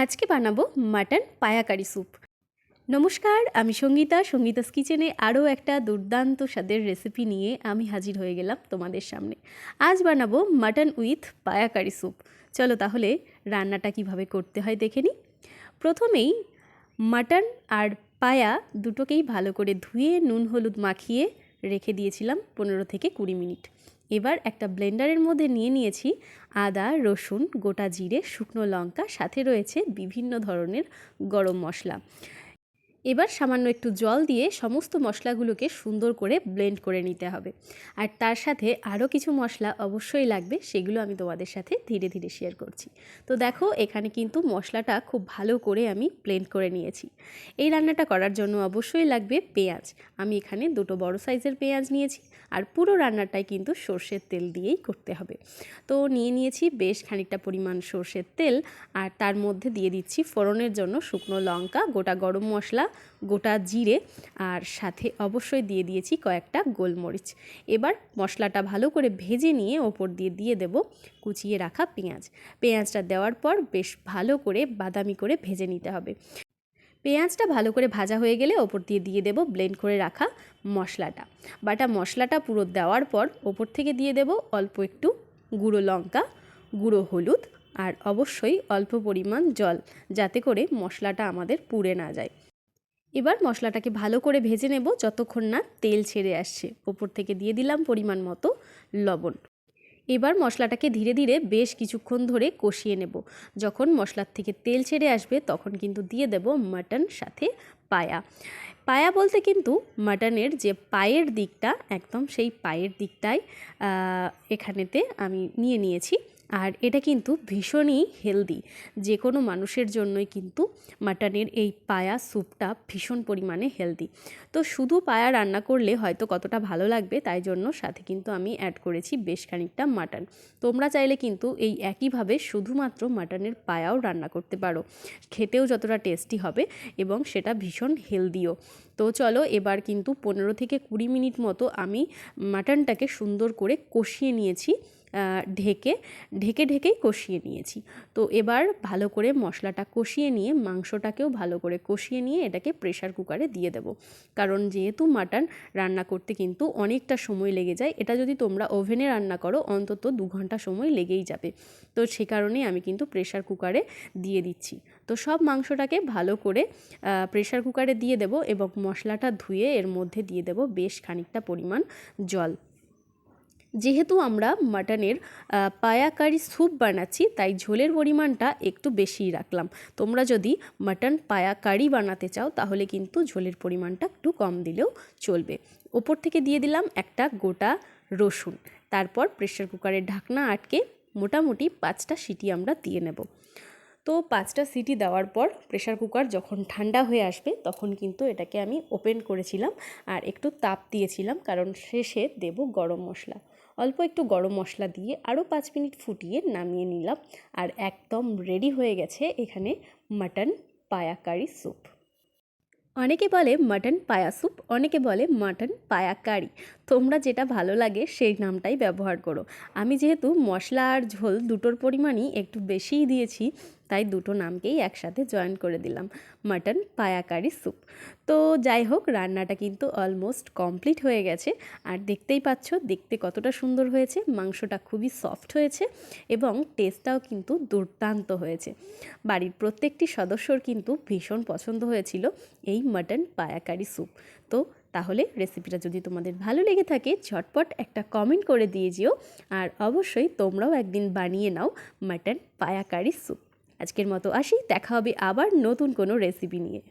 আজকে বানাবো মাটন পায়া কারি স্যুপ। নমস্কার, আমি সঙ্গীতাস কিচেনে আরও একটা দুর্দান্ত স্বাদের রেসিপি নিয়ে আমি হাজির হয়ে গেলাম তোমাদের সামনে। আজ বানাবো মাটন উইথ পায়া কারি স্যুপ। চলো তাহলে রান্নাটা কিভাবে করতে হয় দেখে নিই। প্রথমেই মাটন আর পায়া দুটোকেই ভালো করে ধুয়ে নুন হলুদ মাখিয়ে রেখে দিয়েছিলাম 15 থেকে 20 মিনিট। এবার একটা ব্লেন্ডারের মধ্যে নিয়ে নিয়েছি আদা, রসুন, গোটা জিরে, শুকনো লঙ্কা, সাথে রয়েছে বিভিন্ন ধরনের গরম মশলা। এবার সামান্য একটু জল দিয়ে সমস্ত মশলাগুলোকে সুন্দর করে ব্লেন্ড করে নিতে হবে। আর তার সাথে আরও কিছু মশলা অবশ্যই লাগবে, সেগুলো আমি তোমাদের সাথে ধীরে ধীরে শেয়ার করছি। তো দেখো, এখানে কিন্তু মশলাটা খুব ভালো করে আমি ব্লেন্ড করে নিয়েছি। এই রান্নাটা করার জন্য অবশ্যই লাগবে পেঁয়াজ। আমি এখানে দুটো বড় সাইজের পেঁয়াজ নিয়েছি, আর পুরো রান্নাটাই কিন্তু সর্ষের তেল দিয়েই করতে হবে। তো নিয়ে নিয়েছি বেশ খানিকটা পরিমাণ সর্ষের তেল, আর তার মধ্যে দিয়ে দিচ্ছি ফোড়নের জন্য শুকনো লঙ্কা, গোটা গরম মশলা, গোটা জিরে, আর সাথে অবশ্যই দিয়ে দিয়েছি কয়েকটা গোলমরিচ। এবার মশলাটা ভালো করে ভেজে নিয়ে ওপর দিয়ে দেব কুচিয়ে রাখা পেঁয়াজটা দেওয়ার পর বেশ ভালো করে বাদামি করে ভেজে নিতে হবে। পেঁয়াজটা ভালো করে ভাজা হয়ে গেলে ওপর দিয়ে দেব ব্লেন্ড করে রাখা মশলাটা। বাটা মশলাটা পুরো দেওয়ার পর ওপর থেকে দিয়ে দেব অল্প একটু গুঁড়ো লঙ্কা, গুঁড়ো হলুদ, আর অবশ্যই অল্প পরিমাণ জল, যাতে করে মশলাটা আমাদের পুড়ে না যায়। এবার মশলাটাকে ভালো করে ভেজে নেব যতক্ষণ না তেল ছেড়ে আসছে। ওপর থেকে দিয়ে দিলাম পরিমাণ মতো লবণ। এবার মশলাটাকে ধীরে ধীরে বেশ কিছুক্ষণ ধরে কষিয়ে নেব। যখন মশলার থেকে তেল ছেড়ে আসবে তখন কিন্তু দিয়ে দেব মাটন, সাথে পায়া বলতে কিন্তু মাটনের যে পায়ের দিকটা, একদম সেই পায়ের দিকটাই এখানেতে আমি নিয়েছি। আর এটা কিন্তু ভীষণই হেলদি, যে কোনো মানুষের জন্যই কিন্তু মাটনের এই পায়া স্যুপটা ভীষণ পরিমাণে হেলদি। তো শুধু পায়া রান্না করলে হয়তো কতটা ভালো লাগবে, তাই জন্য সাথে কিন্তু আমি অ্যাড করেছি বেশ খানিকটা মাটন। তোমরা চাইলে কিন্তু এই একইভাবে শুধুমাত্র মাটনের পায়াও রান্না করতে পারো, খেতেও যতটা টেস্টি হবে এবং সেটা ভীষণ হেলদিও। তো চলো, এবার কিন্তু 15 থেকে 20 মিনিট মতো আমি মাটনটাকে সুন্দর করে কষিয়ে নিয়েছি, ঢেকেই কষিয়ে নিয়েছি। তো এবার ভালো করে মশলাটা কষিয়ে নিয়ে মাংসটাকেও ভালো করে কষিয়ে নিয়ে এটাকে প্রেশার কুকারে দিয়ে দেবো। কারণ যেহেতু মাটন রান্না করতে কিন্তু অনেকটা সময় লেগে যায়, এটা যদি তোমরা ওভেনে রান্না করো অন্তত 2 ঘন্টা সময় লেগেই যাবে। তো সে কারণেই আমি কিন্তু প্রেশার কুকারে দিয়ে দিচ্ছি। তো সব মাংসটাকে ভালো করে প্রেশার কুকারে দিয়ে দেব এবং মশলাটা ধুয়ে এর মধ্যে দিয়ে দেব বেশ খানিকটা পরিমাণ জল। যেহেতু আমরা মাটনের পায়া কারি স্যুপ বানাচ্ছি, তাই ঝোলের পরিমাণটা একটু বেশিই রাখলাম। তোমরা যদি মাটন পায়া কারি বানাতে চাও তাহলে কিন্তু ঝোলের পরিমাণটা একটু কম দিলেও চলবে। ওপর থেকে দিয়ে দিলাম একটা গোটা রসুন। তারপর প্রেশার কুকারের ঢাকনা আটকে মোটামুটি 5টা সিটি আমরা দিয়ে নেব। তো 5টা সিটি দেওয়ার পর প্রেশার কুকার যখন ঠান্ডা হয়ে আসবে তখন কিন্তু এটাকে আমি ওপেন করেছিলাম আর একটু তাপ দিয়েছিলাম, কারণ শেষে দেব গরম মশলা। অল্প একটু গরম মশলা দিয়ে আরও 5 মিনিট ফুটিয়ে নামিয়ে নিলাম, আর একদম রেডি হয়ে গেছে এখানে মাটন পায়া কারি স্যুপ। অনেকে বলে মাটন পায়া স্যুপ, অনেকে বলে মাটন পায়া কারি। তোমরা যেটা ভালো লাগে সেই নামটাই ব্যবহার করো। আমি যেহেতু মশলা আর ঝোল দুটোর পরিমাণই একটু বেশিই দিয়েছি, তাই দুটো নামকেই একসাথে জয়েন করে দিলাম, মাটন পায়া কারি স্যুপ। তো যাই হোক, রান্নাটা কিন্তু অলমোস্ট কমপ্লিট হয়ে গেছে। আর দেখতেই পাচ্ছ দেখতে কতটা সুন্দর হয়েছে, মাংসটা খুবই সফট হয়েছে এবং টেস্টটাও কিন্তু দুর্দান্ত হয়েছে। বাড়ির প্রত্যেকটি সদস্যর কিন্তু ভীষণ পছন্দ হয়েছিল এই মাটন পায়া কারি স্যুপ। তো তাহলে রেসিপিটা যদি তোমাদের ভালো লেগে থাকে ঝটপট একটা কমেন্ট করে দিয়ে যেও, আর অবশ্যই তোমরাও একদিন বানিয়ে নাও মাটন পায়া কারি স্যুপ। আজকের মতো আসি, দেখা হবে আবার নতুন কোনো রেসিপি নিয়ে।